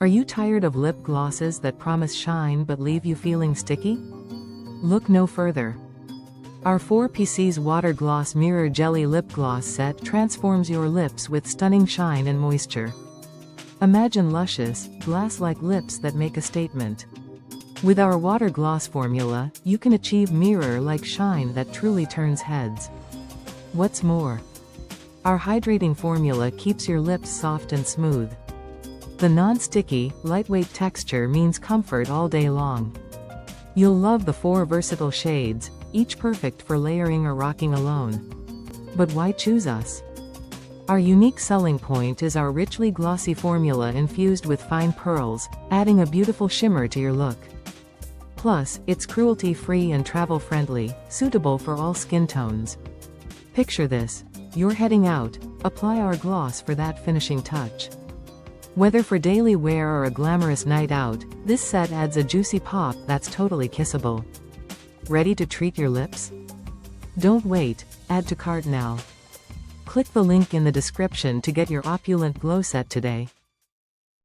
Are you tired of lip glosses that promise shine but leave you feeling sticky? Look no further. Our 4pcs Water Gloss Mirror Jelly Lip Gloss Set transforms your lips with stunning shine and moisture. Imagine luscious, glass-like lips that make a statement. With our water gloss formula, you can achieve mirror-like shine that truly turns heads. What's more, our hydrating formula keeps your lips soft and smooth. The non-sticky, lightweight texture means comfort all day long. You'll love the 4 versatile shades, each perfect for layering or rocking alone. But why choose us? Our unique selling point is our richly glossy formula infused with fine pearls, adding a beautiful shimmer to your look. Plus, it's cruelty-free and travel-friendly, suitable for all skin tones. Picture this: you're heading out, apply our gloss for that finishing touch. Whether for daily wear or a glamorous night out, this set adds a juicy pop that's totally kissable. Ready to treat your lips? Don't wait, add to cart now. Click the link in the description to get your Opulent Glow Set today.